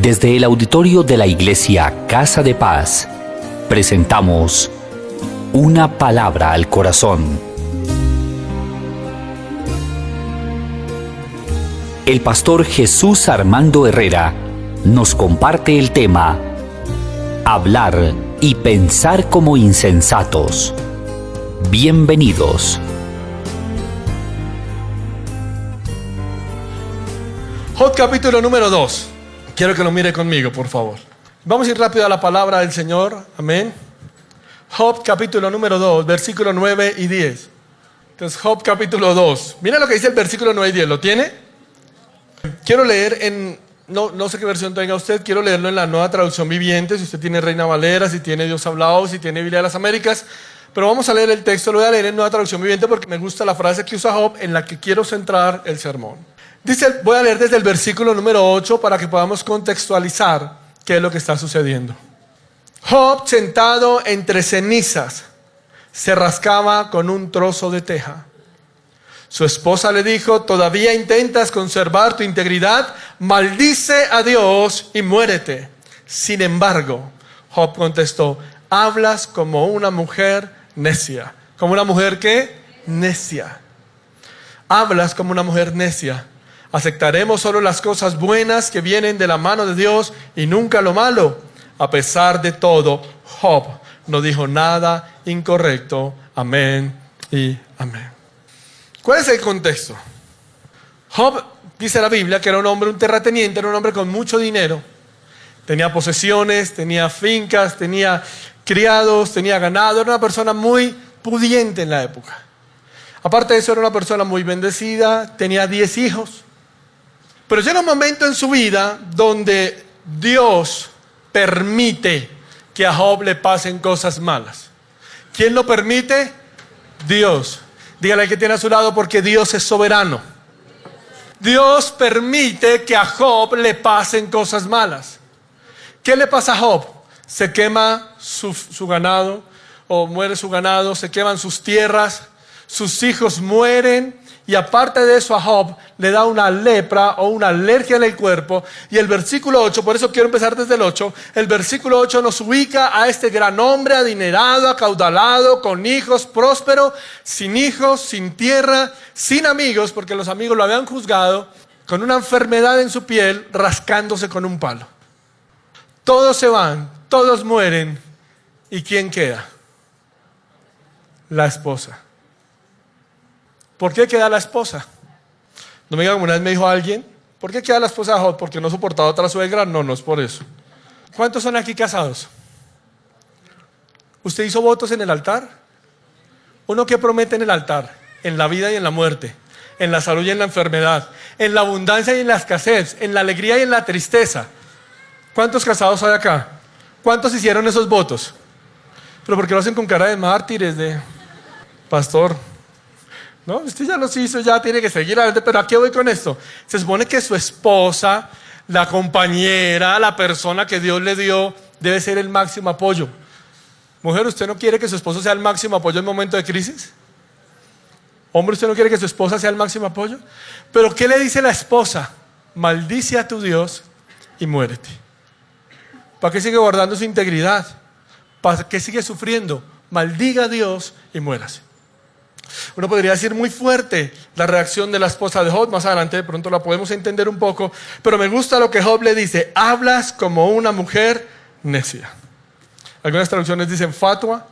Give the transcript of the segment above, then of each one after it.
Desde el auditorio de la Iglesia Casa de Paz, presentamos Una Palabra al Corazón. El pastor Jesús Armando Herrera nos comparte el tema Hablar y pensar como insensatos. Bienvenidos. Job capítulo número 2. Quiero que lo mire conmigo, por favor. Vamos a ir rápido a la palabra del Señor. Amén. Job capítulo número 2, versículo 9 y 10. Entonces, Job capítulo 2. Mira lo que dice el versículo 9 y 10. ¿Lo tiene? Quiero leer en... No sé qué versión tenga usted. Quiero leerlo en la Nueva Traducción Viviente. Si usted tiene Reina Valera, si tiene Dios Hablado, si tiene Biblia de las Américas. Pero vamos a leer el texto. Lo voy a leer en Nueva Traducción Viviente porque me gusta la frase que usa Job en la que quiero centrar el sermón. Dice, voy a leer desde el versículo número 8 para que podamos contextualizar qué es lo que está sucediendo. Job, sentado entre cenizas, se rascaba con un trozo de teja. Su esposa le dijo, ¿todavía intentas conservar tu integridad? Maldice a Dios y muérete. Sin embargo, Job contestó, hablas como una mujer necia. ¿Como una mujer qué? Necia. Hablas como una mujer necia. Aceptaremos solo las cosas buenas que vienen de la mano de Dios y nunca lo malo. A pesar de todo, Job no dijo nada incorrecto. Amén y amén. ¿Cuál es el contexto? Job, dice la Biblia, que era un hombre, un terrateniente, era un hombre con mucho dinero. Tenía posesiones, tenía fincas, tenía criados, tenía ganado. Era una persona muy pudiente en la época. Aparte de eso, era una persona muy bendecida, tenía 10 hijos. Pero llega un momento en su vida donde Dios permite que a Job le pasen cosas malas. ¿Quién lo permite? Dios. Dígale al que tiene a su lado, porque Dios es soberano. Dios permite que a Job le pasen cosas malas. ¿Qué le pasa a Job? Se quema su ganado, o muere su ganado, se queman sus tierras, sus hijos mueren. Y aparte de eso a Job le da una lepra o una alergia en el cuerpo. Y el versículo 8, por eso quiero empezar desde el 8. El versículo 8 nos ubica a este gran hombre adinerado, acaudalado, con hijos, próspero, sin hijos, sin tierra, sin amigos, porque los amigos lo habían juzgado, con una enfermedad en su piel, rascándose con un palo. Todos se van, todos mueren. ¿Y quién queda? La esposa. ¿Por qué queda la esposa? No me diga como una vez me dijo alguien, ¿por qué queda la esposa de Job? ¿Porque no soportaba otra suegra? No es por eso. ¿Cuántos son aquí casados? ¿Usted hizo votos en el altar? ¿Uno qué promete en el altar? En la vida y en la muerte, en la salud y en la enfermedad, en la abundancia y en la escasez, en la alegría y en la tristeza. ¿Cuántos casados hay acá? ¿Cuántos hicieron esos votos? ¿Pero por qué lo hacen con cara de mártires, de pastor? No, usted ya los hizo, ya tiene que seguir adelante. Pero ¿a qué voy con esto? Se supone que su esposa, la compañera, la persona que Dios le dio, debe ser el máximo apoyo. Mujer, ¿usted no quiere que su esposo sea el máximo apoyo en momento de crisis? Hombre, ¿usted no quiere que su esposa sea el máximo apoyo? Pero ¿qué le dice la esposa? Maldice a tu Dios y muérete. ¿Para qué sigue guardando su integridad? ¿Para qué sigue sufriendo? Maldiga a Dios y muérase. Uno podría decir muy fuerte la reacción de la esposa de Job. Más adelante de pronto la podemos entender un poco. Pero me gusta lo que Job le dice. Hablas como una mujer necia. Algunas traducciones dicen fatua.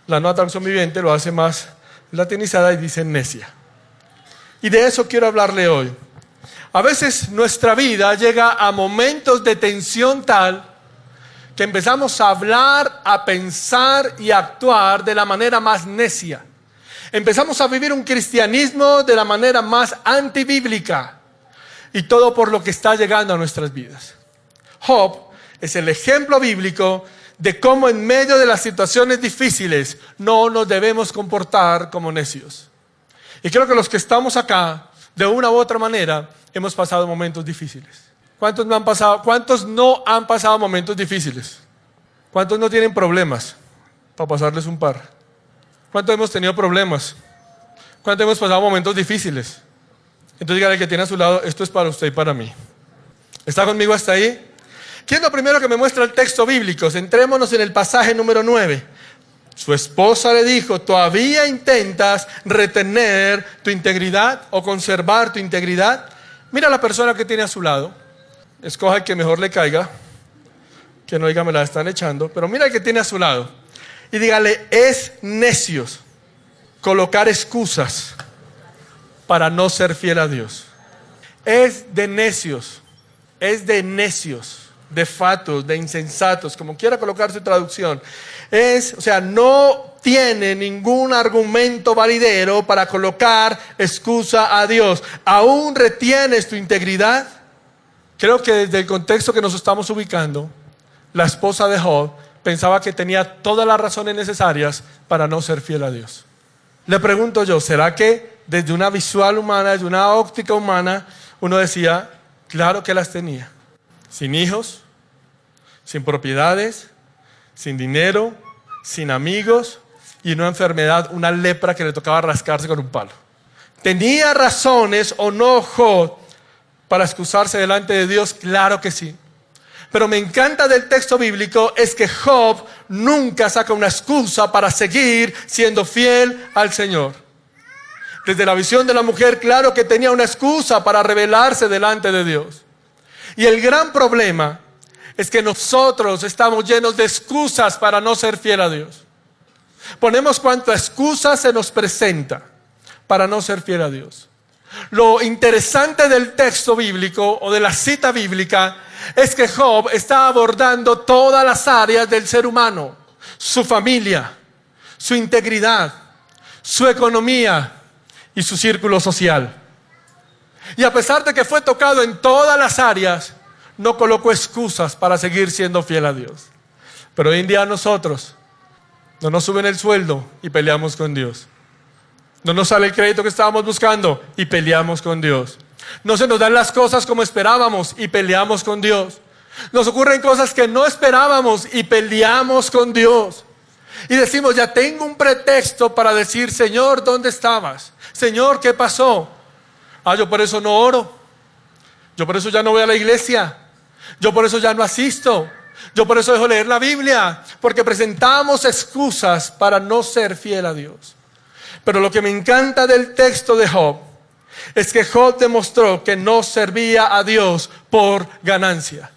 La Nueva Traducción Viviente lo hace más latinizada y dice necia. Y de eso quiero hablarle hoy. A veces nuestra vida llega a momentos de tensión tal que empezamos a hablar, a pensar y a actuar de la manera más necia. Empezamos a vivir un cristianismo de la manera más antibíblica. Y todo por lo que está llegando a nuestras vidas. Job es el ejemplo bíblico de cómo en medio de las situaciones difíciles no nos debemos comportar como necios. Y creo que los que estamos acá, de una u otra manera, hemos pasado momentos difíciles. ¿Cuántos no han pasado momentos difíciles? ¿Cuántos no tienen problemas? Para pasarles un par. ¿Cuántos hemos tenido problemas? ¿Cuántos hemos pasado momentos difíciles? Entonces dígale al que tiene a su lado, esto es para usted y para mí. ¿Está conmigo hasta ahí? ¿Qué es lo primero que me muestra el texto bíblico? Centrémonos en el pasaje número 9. Su esposa le dijo, ¿todavía intentas retener tu integridad o conservar tu integridad? Mira a la persona que tiene a su lado. Escoja el que mejor le caiga. Que no diga me la están echando. Pero mira el que tiene a su lado. Y dígale, es necios colocar excusas para no ser fiel a Dios. Es de necios, de fatuos, de insensatos, como quiera colocar su traducción. No tiene ningún argumento validero para colocar excusa a Dios. ¿Aún retienes tu integridad? Creo que desde el contexto que nos estamos ubicando, la esposa de Job pensaba que tenía todas las razones necesarias para no ser fiel a Dios. Le pregunto yo, ¿será que desde una visual humana, desde una óptica humana, uno decía, claro que las tenía? Sin hijos, sin propiedades, sin dinero, sin amigos y una enfermedad, una lepra que le tocaba rascarse con un palo. ¿Tenía razones o no Job para excusarse delante de Dios? Claro que sí. Pero me encanta del texto bíblico es que Job nunca saca una excusa para seguir siendo fiel al Señor. Desde la visión de la mujer, claro que tenía una excusa para rebelarse delante de Dios. Y el gran problema es que nosotros estamos llenos de excusas para no ser fiel a Dios. Ponemos cuanta excusa se nos presenta para no ser fiel a Dios. Lo interesante del texto bíblico o de la cita bíblica es que Job está abordando todas las áreas del ser humano: su familia, su integridad, su economía y su círculo social. Y a pesar de que fue tocado en todas las áreas, no colocó excusas para seguir siendo fiel a Dios. Pero hoy en día nosotros no nos suben el sueldo y peleamos con Dios. No nos sale el crédito que estábamos buscando y peleamos con Dios. No se nos dan las cosas como esperábamos y peleamos con Dios. Nos ocurren cosas que no esperábamos y peleamos con Dios. Y decimos, ya tengo un pretexto para decir, Señor, ¿dónde estabas? Señor, ¿qué pasó? Yo por eso no oro. Yo por eso ya no voy a la iglesia. Yo por eso ya no asisto. Yo por eso dejo leer la Biblia. Porque presentamos excusas para no ser fiel a Dios. Pero lo que me encanta del texto de Job es que Job demostró que no servía a Dios por ganancia.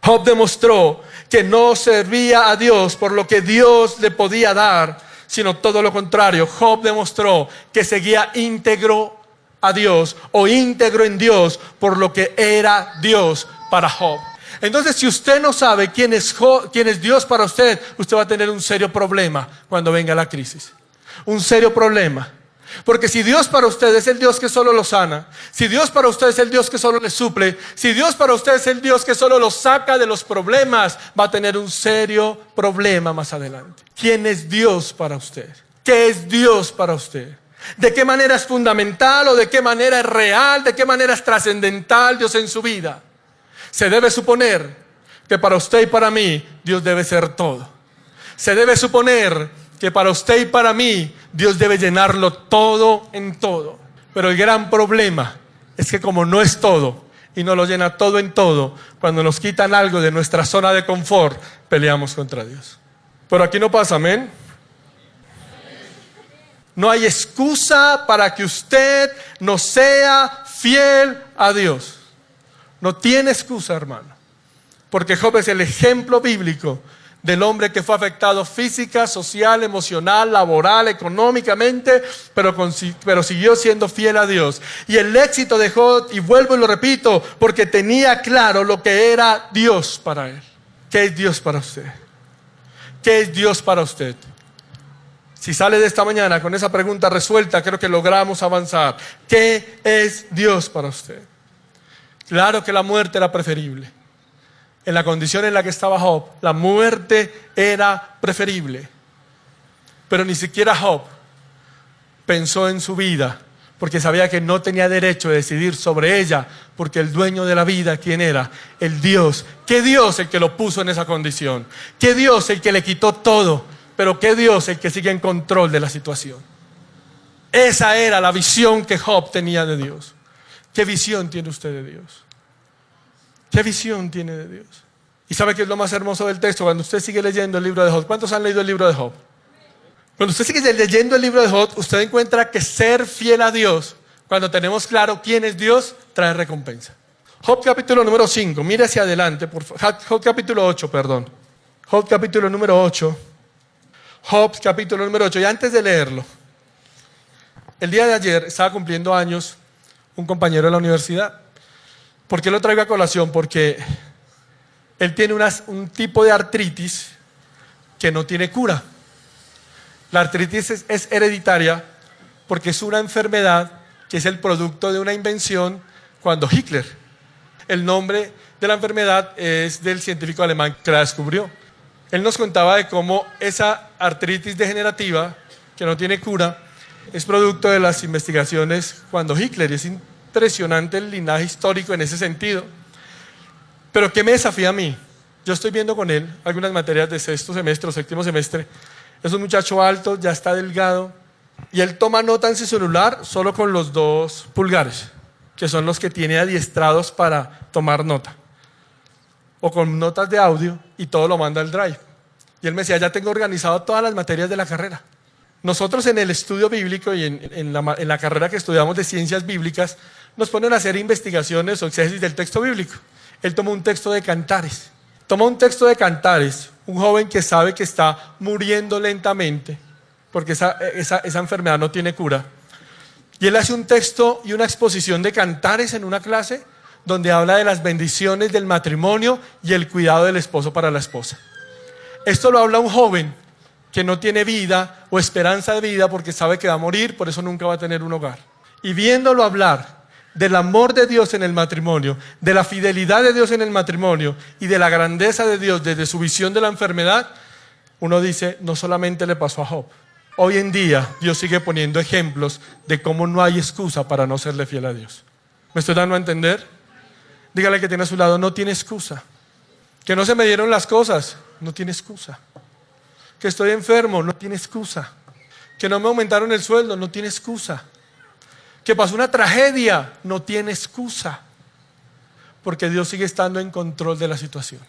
Job demostró que no servía a Dios por lo que Dios le podía dar, sino todo lo contrario. Job demostró que seguía íntegro a Dios o íntegro en Dios por lo que era Dios para Job. Entonces, si usted no sabe quién es Dios para usted, usted va a tener un serio problema cuando venga la crisis. Un serio problema. Porque si Dios para usted es el Dios que solo lo sana, si Dios para usted es el Dios que solo le suple, si Dios para usted es el Dios que solo lo saca de los problemas, va a tener un serio problema más adelante. ¿Quién es Dios para usted? ¿Qué es Dios para usted? ¿De qué manera es fundamental o de qué manera es real, de qué manera es trascendental Dios en su vida? Se debe suponer que para usted y para mí Dios debe ser todo. Se debe suponer que para usted y para mí Dios debe llenarlo todo en todo. Pero el gran problema es que como no es todo y no lo llena todo en todo, cuando nos quitan algo de nuestra zona de confort, peleamos contra Dios. Pero aquí no pasa, amén. No hay excusa para que usted no sea fiel a Dios. No tiene excusa, hermano. Porque Job es el ejemplo bíblico del hombre que fue afectado física, social, emocional, laboral, económicamente, pero siguió siendo fiel a Dios. Y el éxito de Job, y vuelvo y lo repito, porque tenía claro lo que era Dios para él. ¿Qué es Dios para usted? ¿Qué es Dios para usted? Si sale de esta mañana con esa pregunta resuelta, creo que logramos avanzar. ¿Qué es Dios para usted? Claro que la muerte era preferible. En la condición en la que estaba Job, la muerte era preferible. Pero ni siquiera Job pensó en su vida, porque sabía que no tenía derecho de decidir sobre ella, porque el dueño de la vida, ¿quién era? El Dios. ¿Qué Dios el que lo puso en esa condición? ¿Qué Dios el que le quitó todo? Pero ¿qué Dios el que sigue en control de la situación? Esa era la visión que Job tenía de Dios. ¿Qué visión tiene usted de Dios? ¿Qué visión tiene de Dios? ¿Y sabe qué es lo más hermoso del texto? Cuando usted sigue leyendo el libro de Job. ¿Cuántos han leído el libro de Job? Cuando usted sigue leyendo el libro de Job, usted encuentra que ser fiel a Dios, cuando tenemos claro quién es Dios, trae recompensa. Job capítulo número 5, mire hacia adelante, por favor. Job capítulo 8, perdón. Job capítulo número 8. Job capítulo número 8. Y antes de leerlo, el día de ayer estaba cumpliendo años un compañero de la universidad. ¿Por qué lo traigo a colación? Porque él tiene un tipo de artritis que no tiene cura. La artritis es hereditaria porque es una enfermedad que es el producto de una invención cuando Hitler. El nombre de la enfermedad es del científico alemán que la descubrió. Él nos contaba de cómo esa artritis degenerativa que no tiene cura es producto de las investigaciones cuando Hitler. Es impresionante el linaje histórico en ese sentido. Pero ¿qué me desafía a mí? Yo estoy viendo con él algunas materias de sexto semestre o séptimo semestre. Es un muchacho alto, ya está delgado, y él toma nota en su celular solo con los 2 pulgares, que son los que tiene adiestrados para tomar nota. O con notas de audio, y todo lo manda al Drive. Y él me decía, ya tengo organizado todas las materias de la carrera. Nosotros en el estudio bíblico y en la carrera que estudiamos de ciencias bíblicas, nos ponen a hacer investigaciones o exégesis del texto bíblico. Él tomó un texto de Cantares. Toma un texto de Cantares, un joven que sabe que está muriendo lentamente, porque esa enfermedad no tiene cura. Y él hace un texto y una exposición de Cantares en una clase donde habla de las bendiciones del matrimonio y el cuidado del esposo para la esposa. Esto lo habla un joven que no tiene vida o esperanza de vida porque sabe que va a morir, por eso nunca va a tener un hogar. Y viéndolo hablar del amor de Dios en el matrimonio, de la fidelidad de Dios en el matrimonio y de la grandeza de Dios desde su visión de la enfermedad, uno dice, no solamente le pasó a Job. Hoy en día Dios sigue poniendo ejemplos de cómo no hay excusa para no serle fiel a Dios. ¿Me estoy dando a entender? Dígale que tiene a su lado, no tiene excusa. Que no se me dieron las cosas, no tiene excusa. Que estoy enfermo, no tiene excusa. Que no me aumentaron el sueldo, no tiene excusa. Que pasó una tragedia, no tiene excusa. Porque Dios sigue estando en control de la situación.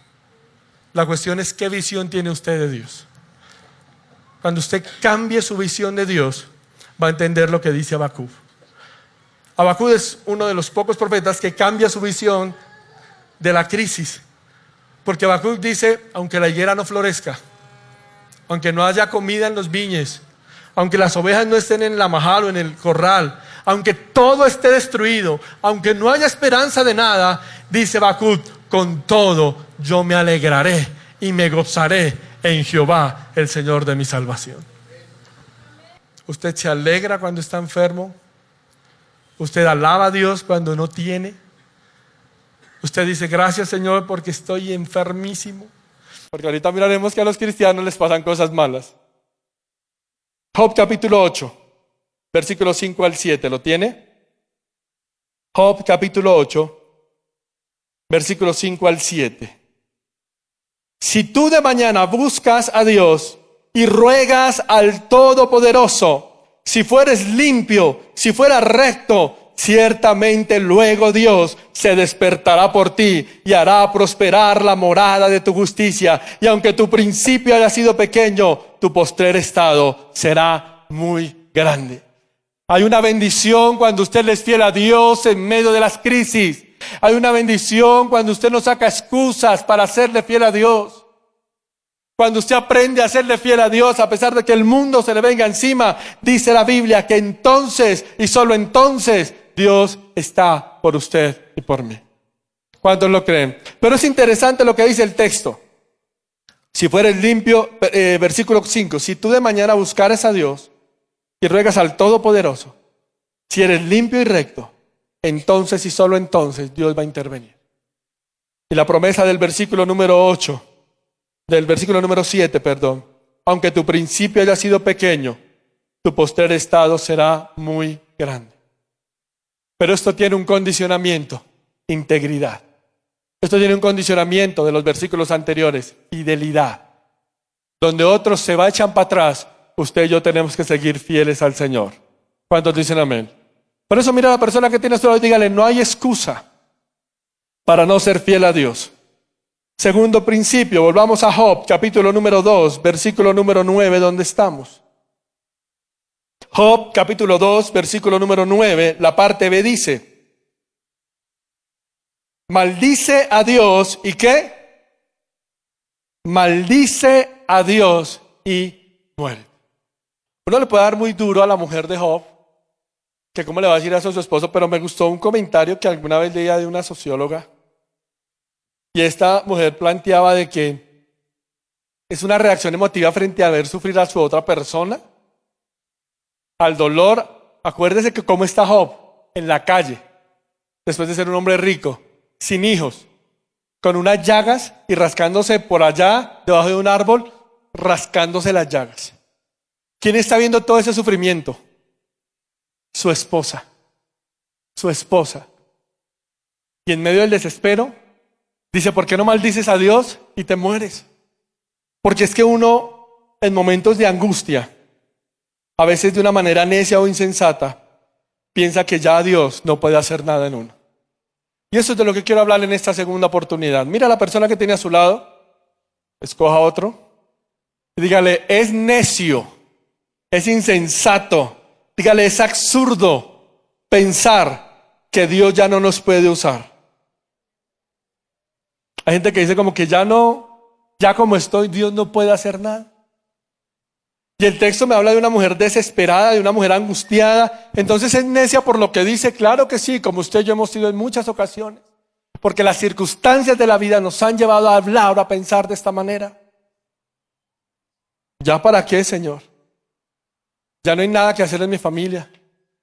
La cuestión es qué visión tiene usted de Dios. Cuando usted cambie su visión de Dios, va a entender lo que dice Habacuc. Habacuc es uno de los pocos profetas que cambia su visión de la crisis. Porque Habacuc dice, aunque la higuera no florezca, aunque no haya comida en los viñes, aunque las ovejas no estén en la majal o en el corral, aunque todo esté destruido, aunque no haya esperanza de nada, dice Habacuc, con todo yo me alegraré y me gozaré en Jehová, el Señor de mi salvación. ¿Usted se alegra cuando está enfermo? ¿Usted alaba a Dios cuando no tiene? ¿Usted dice, gracias Señor porque estoy enfermísimo? Porque ahorita miraremos que a los cristianos les pasan cosas malas. Job capítulo 8, versículos 5 al 7, ¿lo tiene? Job capítulo 8, versículos 5 al 7. Si tú de mañana buscas a Dios y ruegas al Todopoderoso, si fueres limpio, si fueras recto, ciertamente luego Dios se despertará por ti y hará prosperar la morada de tu justicia. Y aunque tu principio haya sido pequeño, tu postrer estado será muy grande. Hay una bendición cuando usted le es fiel a Dios en medio de las crisis. Hay una bendición cuando usted no saca excusas para serle fiel a Dios. Cuando usted aprende a serle fiel a Dios a pesar de que el mundo se le venga encima, dice la Biblia que entonces y solo entonces Dios está por usted y por mí. ¿Cuántos lo creen? Pero es interesante lo que dice el texto. Si fueres limpio, versículo 5, si tú de mañana buscares a Dios y ruegas al Todopoderoso, si eres limpio y recto, entonces y solo entonces Dios va a intervenir. Y la promesa del versículo número 8, del versículo número 7, perdón, aunque tu principio haya sido pequeño, tu postrer estado será muy grande. Pero esto tiene un condicionamiento, integridad. Esto tiene un condicionamiento de los versículos anteriores, fidelidad. Donde otros se echan para atrás, usted y yo tenemos que seguir fieles al Señor. ¿Cuántos dicen amén? Por eso mira a la persona que tiene a su lado y dígale, no hay excusa para no ser fiel a Dios. Segundo principio, volvamos a Job, capítulo número 2, versículo número 9, ¿dónde estamos? Job, capítulo 2, versículo número 9, la parte B dice: maldice a Dios, ¿y qué? Maldice a Dios y muere. Uno le puede dar muy duro a la mujer de Job, que cómo le va a decir eso a su esposo, pero me gustó un comentario que alguna vez leía de una socióloga. Y esta mujer planteaba de que es una reacción emotiva frente a ver sufrir a su otra persona, al dolor. Acuérdese que cómo está Job en la calle, después de ser un hombre rico, sin hijos, con unas llagas y rascándose por allá, debajo de un árbol, rascándose las llagas. ¿Quién está viendo todo ese sufrimiento? Su esposa. Su esposa. Y en medio del desespero, dice: ¿por qué no maldices a Dios y te mueres? Porque es que uno, en momentos de angustia, a veces de una manera necia o insensata, piensa que ya Dios no puede hacer nada en uno. Y eso es de lo que quiero hablar en esta segunda oportunidad. Mira a la persona que tiene a su lado, escoja otro, y dígale: es necio, es insensato, dígale: es absurdo pensar que Dios ya no nos puede usar. Hay gente que dice como que ya como estoy, Dios no puede hacer nada. Y el texto me habla de una mujer desesperada, de una mujer angustiada. Entonces es necia por lo que dice. Claro que sí, como usted y yo hemos sido en muchas ocasiones. Porque las circunstancias de la vida nos han llevado a hablar o a pensar de esta manera. ¿Ya para qué, Señor? Ya no hay nada que hacer en mi familia.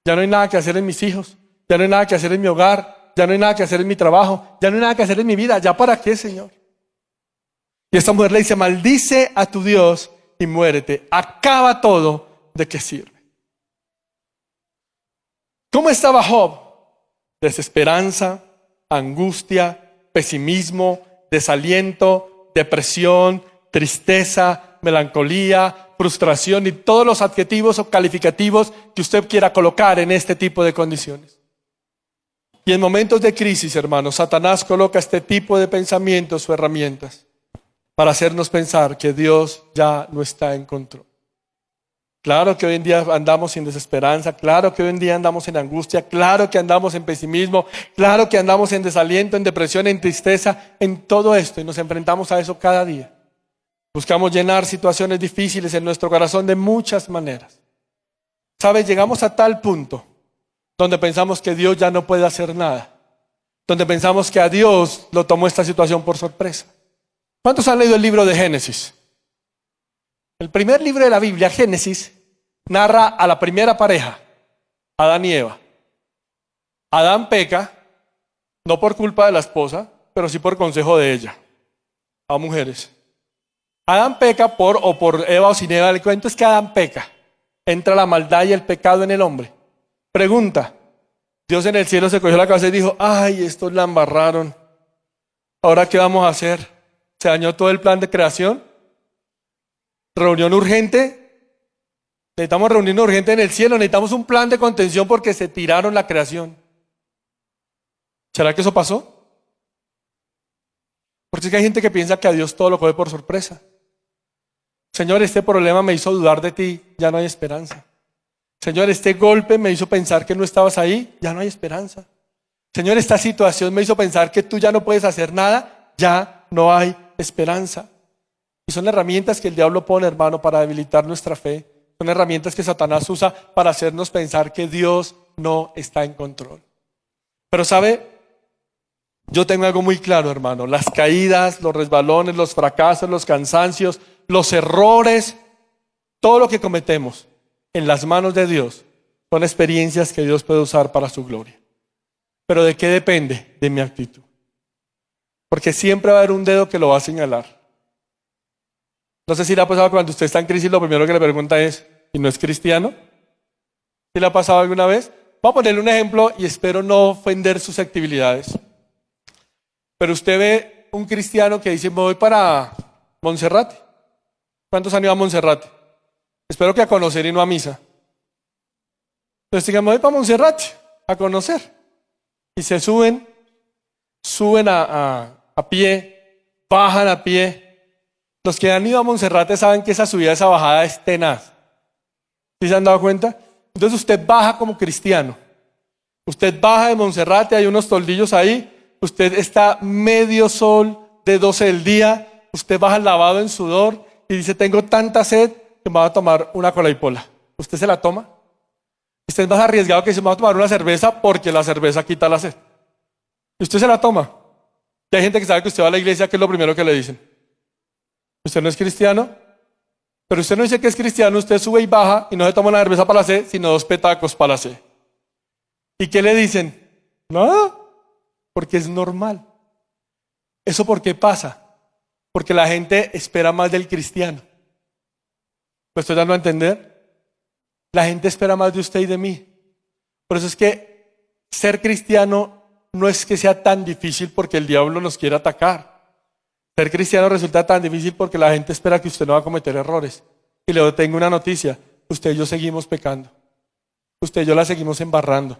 Ya no hay nada que hacer en mis hijos. Ya no hay nada que hacer en mi hogar. Ya no hay nada que hacer en mi trabajo. Ya no hay nada que hacer en mi vida. ¿Ya para qué, Señor? Y esta mujer le dice: maldice a tu Dios y muérete. Acaba todo. ¿De qué sirve? ¿Cómo estaba Job? Desesperanza, angustia, pesimismo, desaliento, depresión, tristeza, melancolía, frustración y todos los adjetivos o calificativos que usted quiera colocar en este tipo de condiciones. Y en momentos de crisis, hermanos, Satanás coloca este tipo de pensamientos o herramientas para hacernos pensar que Dios ya no está en control. Claro que hoy en día andamos en desesperanza, claro que hoy en día andamos en angustia, claro que andamos en pesimismo, claro que andamos en desaliento, en depresión, en tristeza, en todo esto, y nos enfrentamos a eso cada día. Buscamos llenar situaciones difíciles en nuestro corazón de muchas maneras. ¿Sabes? Llegamos a tal punto donde pensamos que Dios ya no puede hacer nada, donde pensamos que a Dios lo tomó esta situación por sorpresa. ¿Cuántos han leído el libro de Génesis? El primer libro de la Biblia, Génesis, narra a la primera pareja, Adán y Eva. Adán peca, no por culpa de la esposa, pero sí por consejo de ella, a mujeres. Adán peca por Eva o sin Eva. El cuento es que Adán peca. Entra la maldad y el pecado en el hombre. Pregunta: Dios en el cielo se cogió la cabeza y dijo: ay, estos la embarraron. ¿Ahora qué vamos a hacer? ¿Se dañó todo el plan de creación? ¿Reunión urgente? Necesitamos reunión urgente en el cielo. Necesitamos un plan de contención porque se tiraron la creación. ¿Será que eso pasó? Porque es que hay gente que piensa que a Dios todo lo coge por sorpresa. Señor, este problema me hizo dudar de ti, ya no hay esperanza. Señor, este golpe me hizo pensar que no estabas ahí, ya no hay esperanza. Señor, esta situación me hizo pensar que tú ya no puedes hacer nada, ya no hay esperanza. Y son herramientas que el diablo pone, hermano, para debilitar nuestra fe. Son herramientas que Satanás usa para hacernos pensar que Dios no está en control. Pero ¿sabe? Yo tengo algo muy claro, hermano. Las caídas, los resbalones, los fracasos, los cansancios, los errores, todo lo que cometemos en las manos de Dios son experiencias que Dios puede usar para su gloria. ¿Pero de qué depende? De mi actitud. Porque siempre va a haber un dedo que lo va a señalar. No sé si le ha pasado cuando usted está en crisis, lo primero que le pregunta es: ¿y no es cristiano? ¿Sí le ha pasado alguna vez? Voy a ponerle un ejemplo y espero no ofender susceptibilidades. Pero usted ve un cristiano que dice: me voy para Monserrate. ¿Cuántos han ido a Monserrate? Espero que a conocer y no a misa. Entonces digan: me voy para Monserrate a conocer. Y se suben a pie bajan a pie. Los que han ido a Monserrate saben que esa subida, esa bajada es tenaz. ¿Sí se han dado cuenta? Entonces usted baja como cristiano. Usted baja de Monserrate, hay unos toldillos ahí. Usted está medio sol de 12 del día. Usted baja lavado en sudor y dice, tengo tanta sed que me voy a tomar una colaipola. ¿Usted se la toma? Usted es más arriesgado que dice, me voy a tomar una cerveza porque la cerveza quita la sed. Y usted se la toma. Y hay gente que sabe que usted va a la iglesia, que es lo primero que le dicen. ¿Usted no es cristiano? Pero usted no dice que es cristiano, usted sube y baja y no se toma una cerveza para la sed, sino 2 petacos para la sed. ¿Y qué le dicen? Nada, porque es normal. ¿Eso por qué pasa? Porque la gente espera más del cristiano. ¿Me estoy dando a entender? La gente espera más de usted y de mí. Por eso es que ser cristiano no es que sea tan difícil porque el diablo nos quiere atacar. Ser cristiano resulta tan difícil porque la gente espera que usted no va a cometer errores. Y le tengo una noticia, usted y yo seguimos pecando. Usted y yo la seguimos embarrando.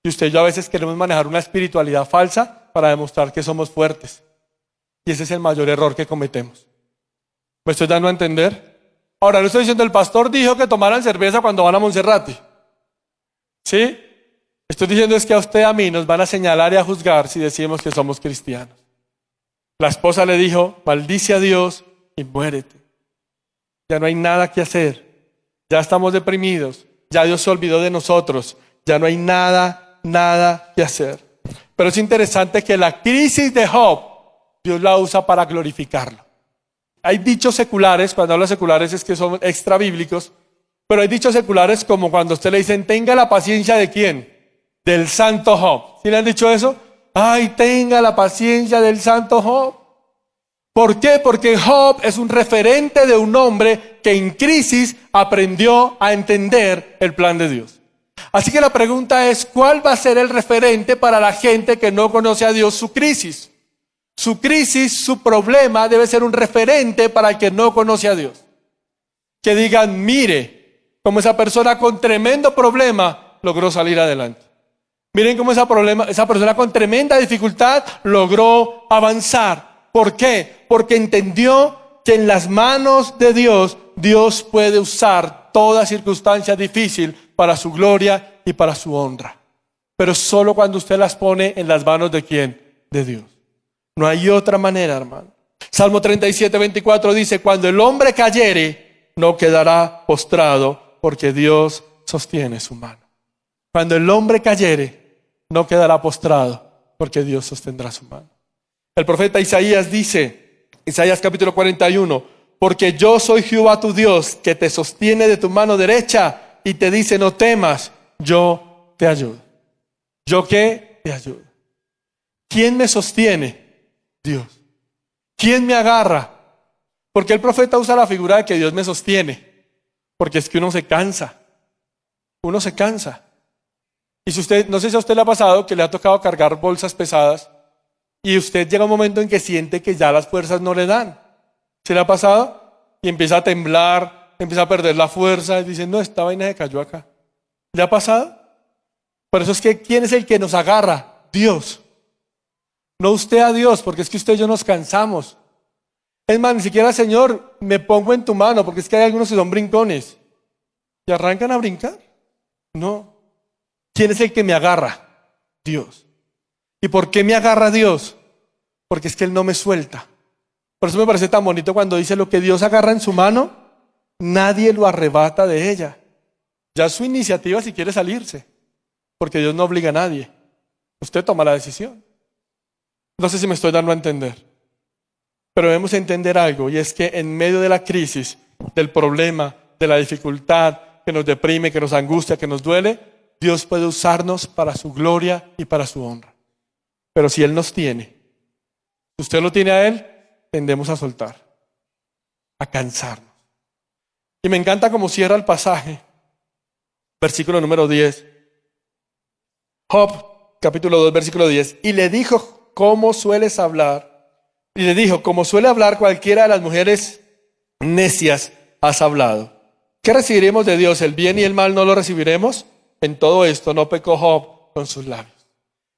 Y usted y yo a veces queremos manejar una espiritualidad falsa para demostrar que somos fuertes. Y ese es el mayor error que cometemos. ¿Me estoy dando a entender? Ahora, no estoy diciendo, el pastor dijo que tomaran cerveza cuando van a Monserrate. ¿Sí? Estoy diciendo es que a usted y a mí nos van a señalar y a juzgar si decimos que somos cristianos. La esposa le dijo, maldice a Dios y muérete. Ya no hay nada que hacer. Ya estamos deprimidos. Ya Dios se olvidó de nosotros. Ya no hay nada que hacer. Pero es interesante que la crisis de Job, Dios la usa para glorificarlo. Hay dichos seculares, cuando hablo de seculares es que son extra bíblicos, pero hay dichos seculares como cuando a usted le dicen, tenga la paciencia de ¿quién? Del santo Job. ¿Sí le han dicho eso? Ay, tenga la paciencia del santo Job. ¿Por qué? Porque Job es un referente de un hombre que en crisis aprendió a entender el plan de Dios. Así que la pregunta es, ¿cuál va a ser el referente para la gente que no conoce a Dios su crisis? Su crisis, su problema debe ser un referente para el que no conoce a Dios. Que digan, mire, cómo esa persona con tremendo problema logró salir adelante. Miren cómo esa persona con tremenda dificultad logró avanzar. ¿Por qué? Porque entendió que en las manos de Dios, Dios puede usar toda circunstancia difícil para su gloria y para su honra. Pero solo cuando usted las pone en las manos de ¿quién? De Dios. No hay otra manera, hermano. Salmo 37:24 dice, cuando el hombre cayere, no quedará postrado, porque Dios sostiene su mano. Cuando el hombre cayere, no quedará postrado, porque Dios sostendrá su mano. El profeta Isaías dice, Isaías capítulo 41, porque yo soy Jehová tu Dios, que te sostiene de tu mano derecha y te dice, no temas, yo te ayudo. ¿Yo qué? Te ayudo. ¿Quién me sostiene? Dios. ¿Quién me agarra? Porque el profeta usa la figura de que Dios me sostiene. Porque es que uno se cansa. Uno se cansa. Y si usted, no sé si a usted le ha pasado que le ha tocado cargar bolsas pesadas y usted llega a un momento en que siente que ya las fuerzas no le dan. ¿Se le ha pasado? Y empieza a temblar, empieza a perder la fuerza y dice, no, esta vaina se cayó acá. ¿Le ha pasado? Por eso es que ¿quién es el que nos agarra? Dios. No usted a Dios, porque es que usted y yo nos cansamos. Es más, ni siquiera, Señor, me pongo en tu mano, porque es que hay algunos que son brincones. ¿Y arrancan a brincar? No. ¿Quién es el que me agarra? Dios. ¿Y por qué me agarra Dios? Porque es que Él no me suelta. Por eso me parece tan bonito cuando dice lo que Dios agarra en su mano, nadie lo arrebata de ella. Ya es su iniciativa si quiere salirse, porque Dios no obliga a nadie. Usted toma la decisión. No sé si me estoy dando a entender, pero debemos entender algo, y es que en medio de la crisis, del problema, de la dificultad que nos deprime, que nos angustia, que nos duele, Dios puede usarnos para su gloria y para su honra. Pero si Él nos tiene, si usted lo tiene a Él, tendemos a soltar, a cansarnos. Y me encanta cómo cierra el pasaje, versículo número 10. Job, capítulo 2, versículo 10. Y le dijo, ¿cómo sueles hablar? Y le dijo, como suele hablar cualquiera de las mujeres necias, has hablado. ¿Qué recibiremos de Dios? ¿El bien y el mal no lo recibiremos? En todo esto no pecó Job con sus labios.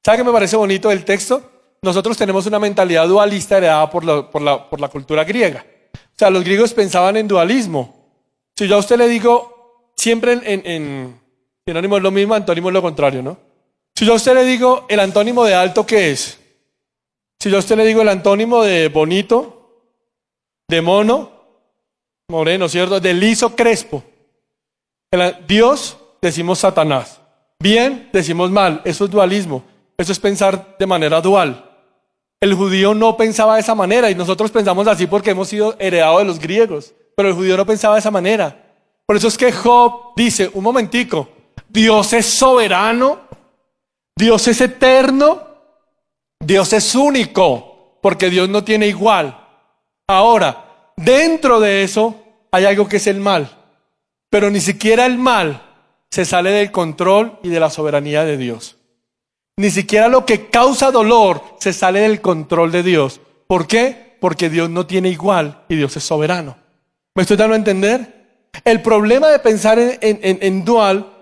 ¿Sabe qué me parece bonito del texto? nosotros tenemos una mentalidad dualista heredada por la cultura griega. O sea, los griegos pensaban en dualismo. Si yo a usted le digo, siempre en sinónimo es lo mismo, antónimo es lo contrario, ¿no? Si yo a usted le digo el antónimo de alto, ¿qué es? Si yo a usted le digo el antónimo de bonito, de mono, moreno, ¿cierto? De liso, crespo. Dios, decimos Satanás. Bien, decimos mal. Eso es dualismo. Eso es pensar de manera dual. El judío no pensaba de esa manera y nosotros pensamos así porque hemos sido heredados de los griegos. Pero el judío no pensaba de esa manera. Por eso es que Job dice, un momentico, Dios es soberano, Dios es eterno, Dios es único, porque Dios no tiene igual. Ahora, dentro de eso hay algo que es el mal, pero ni siquiera el mal se sale del control y de la soberanía de Dios. Ni siquiera lo que causa dolor se sale del control de Dios. ¿Por qué? Porque Dios no tiene igual y Dios es soberano. ¿Me estoy dando a entender? El problema de pensar en dual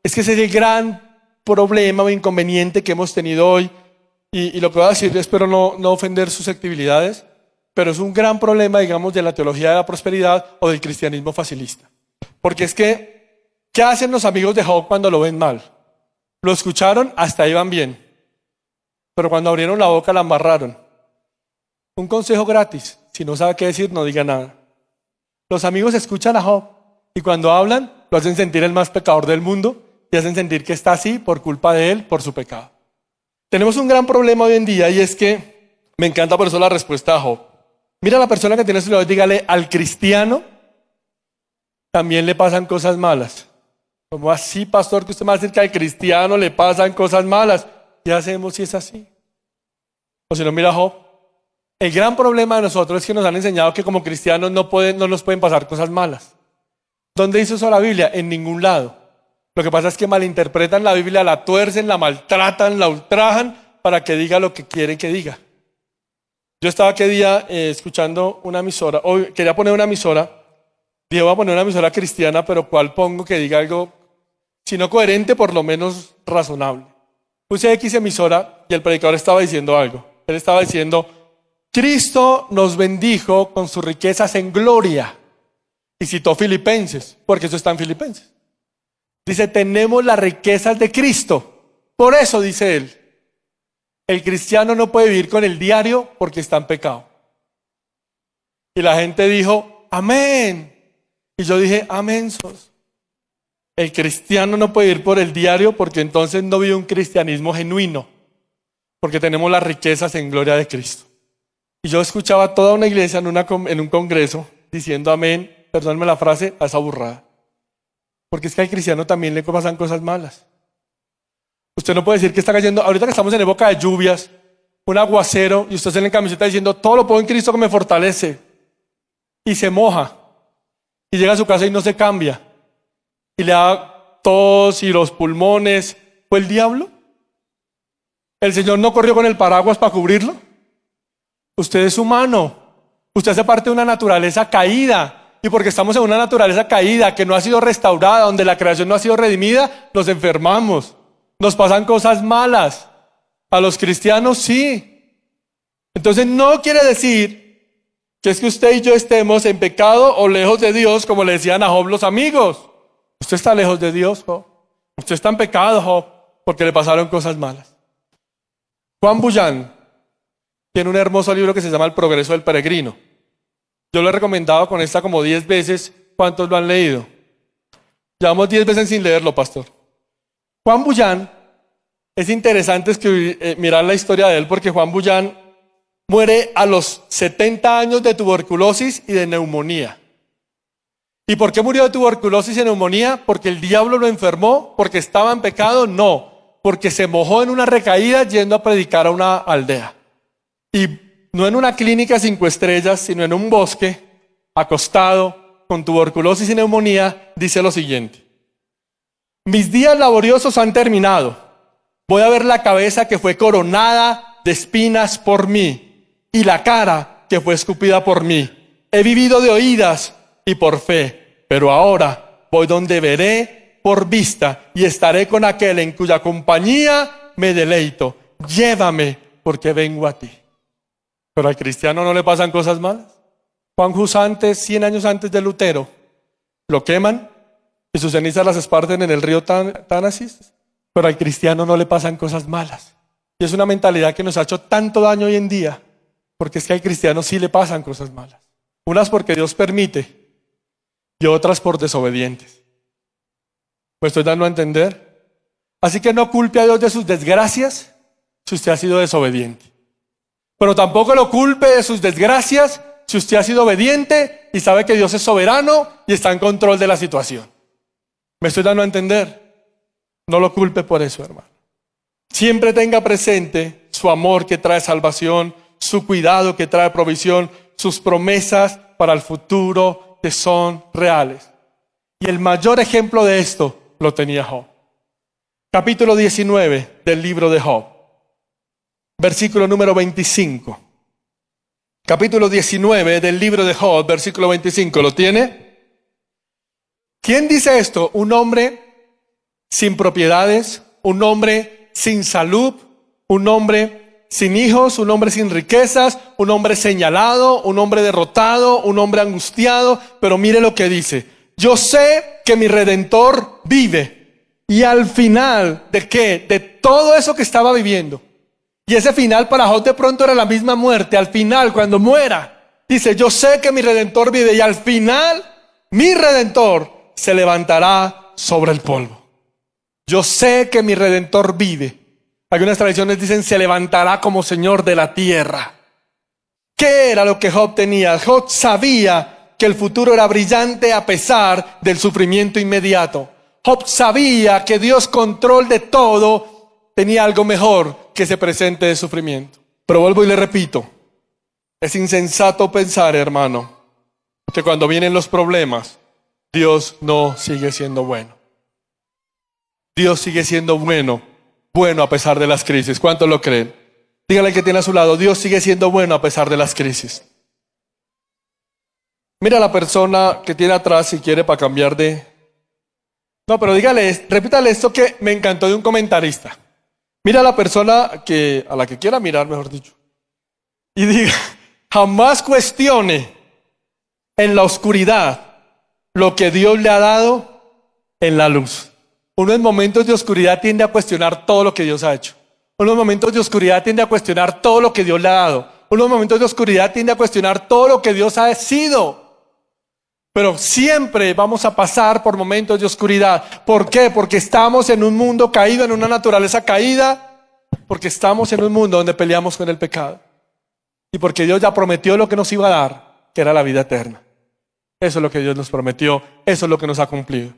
es que ese es el gran problema o inconveniente que hemos tenido hoy. Y lo que voy a decir, espero no ofender susceptibilidades, pero es un gran problema, digamos, de la teología de la prosperidad o del cristianismo facilista. Porque es que, ¿qué hacen los amigos de Job cuando lo ven mal? Lo escucharon, hasta ahí van bien. Pero cuando abrieron la boca la embarraron. Un consejo gratis, si no sabe qué decir, no diga nada. Los amigos escuchan a Job y cuando hablan, lo hacen sentir el más pecador del mundo y hacen sentir que está así por culpa de él, por su pecado. Tenemos un gran problema hoy en día y es que, me encanta por eso la respuesta de Job. Mira a la persona que tiene a su lado y dígale, al cristiano también le pasan cosas malas. ¿Cómo así, pastor, que usted me va a decir que al cristiano le pasan cosas malas? ¿Qué hacemos si es así? O si no, mira a Job. El gran problema de nosotros es que nos han enseñado que como cristianos no nos pueden pasar cosas malas. ¿Dónde dice eso la Biblia? En ningún lado. Lo que pasa es que malinterpretan la Biblia, la tuercen, la maltratan, la ultrajan para que diga lo que quieren que diga. Yo estaba aquel día escuchando una emisora, hoy quería poner una emisora, dije voy a poner una emisora cristiana, pero ¿cuál pongo que diga algo, si no coherente, por lo menos razonable? Puse X emisora y el predicador estaba diciendo algo. Él estaba diciendo, Cristo nos bendijo con sus riquezas en gloria. Y citó Filipenses, porque eso está en Filipenses. Dice, tenemos las riquezas de Cristo. Por eso, dice él, el cristiano no puede vivir con el diario porque está en pecado. Y la gente dijo, amén. Y yo dije, amén sos. El cristiano no puede vivir por el diario porque entonces no vive un cristianismo genuino. Porque tenemos las riquezas en gloria de Cristo. Y yo escuchaba a toda una iglesia en un congreso diciendo amén, perdónenme la frase, a esa burrada. Porque es que al cristiano también le pasan cosas malas. Usted no puede decir que está cayendo, ahorita que estamos en época de lluvias, un aguacero, y usted sale en camiseta diciendo, todo lo puedo en Cristo que me fortalece. Y se moja. Y llega a su casa y no se cambia. Y le da tos y los pulmones. ¿Fue el diablo? ¿El Señor no corrió con el paraguas para cubrirlo? Usted es humano. Usted hace parte de una naturaleza caída. Y porque estamos en una naturaleza caída que no ha sido restaurada, donde la creación no ha sido redimida, nos enfermamos. Nos pasan cosas malas. A los cristianos sí. Entonces no quiere decir que es que usted y yo estemos en pecado o lejos de Dios, como le decían a Job los amigos. Usted está lejos de Dios, Job. Usted está en pecado, Job, porque le pasaron cosas malas. Juan Bullán tiene un hermoso libro que se llama El progreso del peregrino. Yo lo he recomendado con esta como 10 veces. ¿Cuántos lo han leído? Llevamos 10 veces sin leerlo, pastor. Juan Bullán, es interesante mirar la historia de él porque Juan Bullán muere a los 70 años de tuberculosis y de neumonía. ¿Y por qué murió de tuberculosis y neumonía? ¿Porque el diablo lo enfermó? ¿Porque estaba en pecado? No, porque se mojó en una recaída yendo a predicar a una aldea. Y no en una clínica 5 estrellas, sino en un bosque, acostado, con tuberculosis y neumonía, dice lo siguiente. Mis días laboriosos han terminado. Voy a ver la cabeza que fue coronada de espinas por mí y la cara que fue escupida por mí. He vivido de oídas y por fe, pero ahora voy donde veré por vista y estaré con aquel en cuya compañía me deleito. Llévame, porque vengo a ti. Pero al cristiano no le pasan cosas malas. Juan Hus antes, 100 años antes de Lutero, lo queman y sus cenizas las esparcen en el río Tánasis. Pero al cristiano no le pasan cosas malas. Y es una mentalidad que nos ha hecho tanto daño hoy en día, porque es que al cristiano sí le pasan cosas malas. Unas porque Dios permite y otras por desobedientes. ¿Me estoy dando a entender? Así que no culpe a Dios de sus desgracias si usted ha sido desobediente. Pero tampoco lo culpe de sus desgracias si usted ha sido obediente y sabe que Dios es soberano y está en control de la situación. ¿Me estoy dando a entender? No lo culpe por eso, hermano. Siempre tenga presente su amor que trae salvación, su cuidado que trae provisión, sus promesas para el futuro que son reales. Y el mayor ejemplo de esto lo tenía Job. Capítulo 19 del libro de Job. Versículo número 25. Capítulo 19 del libro de Job, versículo 25. ¿Lo tiene? ¿Quién dice esto? Un hombre sin propiedades, un hombre sin salud, un hombre sin hijos, un hombre sin riquezas, un hombre señalado, un hombre derrotado, un hombre angustiado. Pero mire lo que dice: yo sé que mi Redentor vive. Y al final ¿de qué? De todo eso que estaba viviendo. Y ese final para Job de pronto era la misma muerte. Al final, cuando muera, dice: yo sé que mi Redentor vive. Y al final, mi Redentor se levantará sobre el polvo. Yo sé que mi Redentor vive. Algunas tradiciones dicen: se levantará como Señor de la tierra. ¿Qué era lo que Job tenía? Job sabía que el futuro era brillante a pesar del sufrimiento inmediato. Job sabía que Dios, control de todo, tenía algo mejor que ese presente de sufrimiento. Pero vuelvo y le repito, es insensato pensar, hermano, que cuando vienen los problemas, Dios no sigue siendo bueno. Dios sigue siendo bueno a pesar de las crisis. ¿Cuántos lo creen? Dígale al que tiene a su lado: Dios sigue siendo bueno a pesar de las crisis. Mira a la persona que tiene atrás si quiere para cambiar de... No, pero dígale, repítale esto que me encantó de un comentarista. Mira a la persona a la que quiera mirar, mejor dicho, y diga: jamás cuestione en la oscuridad lo que Dios le ha dado en la luz. Uno en momentos de oscuridad tiende a cuestionar todo lo que Dios ha hecho. Uno en momentos de oscuridad tiende a cuestionar todo lo que Dios le ha dado. Uno en momentos de oscuridad tiende a cuestionar todo lo que Dios ha sido. Pero siempre vamos a pasar por momentos de oscuridad. ¿Por qué? Porque estamos en un mundo caído, en una naturaleza caída. Porque estamos en un mundo donde peleamos con el pecado. Y porque Dios ya prometió lo que nos iba a dar, que era la vida eterna. Eso es lo que Dios nos prometió. Eso es lo que nos ha cumplido.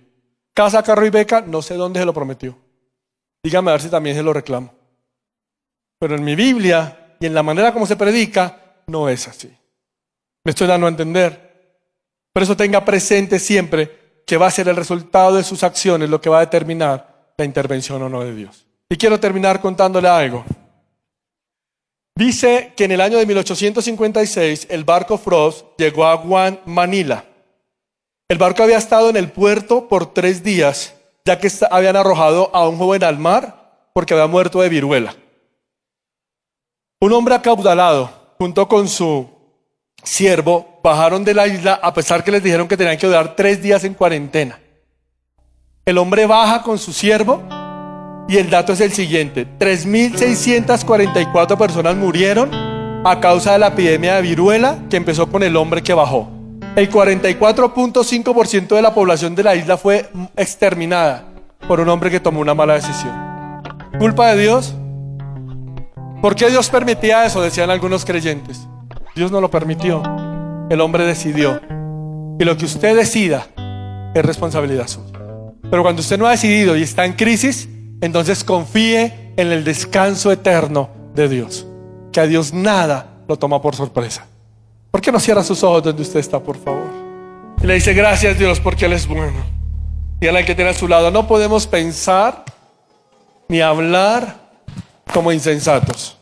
Casa, carro y beca, no sé dónde se lo prometió. Dígame a ver si también se lo reclamo. Pero en mi Biblia y en la manera como se predica, no es así. Me estoy dando a entender. Por eso tenga presente siempre que va a ser el resultado de sus acciones lo que va a determinar la intervención o no de Dios. Y quiero terminar contándole algo. Dice que en el año de 1856 el barco Frost llegó a Guam, Manila. El barco había estado en el puerto por 3 días, ya que habían arrojado a un joven al mar porque había muerto de viruela. Un hombre acaudalado, junto con su siervo, bajaron de la isla a pesar que les dijeron que tenían que durar 3 días en cuarentena. El hombre baja con su siervo y el dato es el siguiente: 3.644 personas murieron a causa de la epidemia de viruela que empezó con el hombre que bajó. El 44.5% de la población de la isla fue exterminada por un hombre que tomó una mala decisión. ¿Culpa de Dios? ¿Por qué Dios permitía eso? Decían algunos creyentes. Dios no lo permitió. El hombre decidió. Y lo que usted decida es responsabilidad suya. Pero cuando usted no ha decidido y está en crisis, entonces confíe en el descanso eterno de Dios. Que a Dios nada lo toma por sorpresa. ¿Por qué no cierra sus ojos donde usted está, por favor? Y le dice: gracias, Dios, porque Él es bueno. Dígale al que tiene a su lado: no podemos pensar ni hablar como insensatos.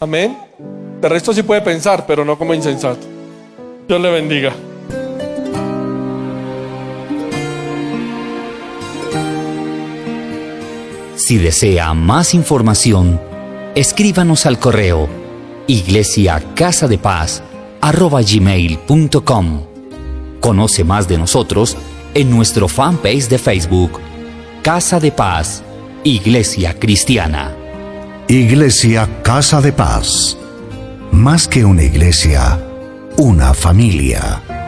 Amén. De resto sí puede pensar, pero no como insensato. Dios le bendiga. Si desea más información, escríbanos al correo iglesiacasadepaz@gmail.com. Conoce más de nosotros en nuestro fanpage de Facebook, Casa de Paz, Iglesia Cristiana. Iglesia Casa de Paz. Más que una iglesia, una familia.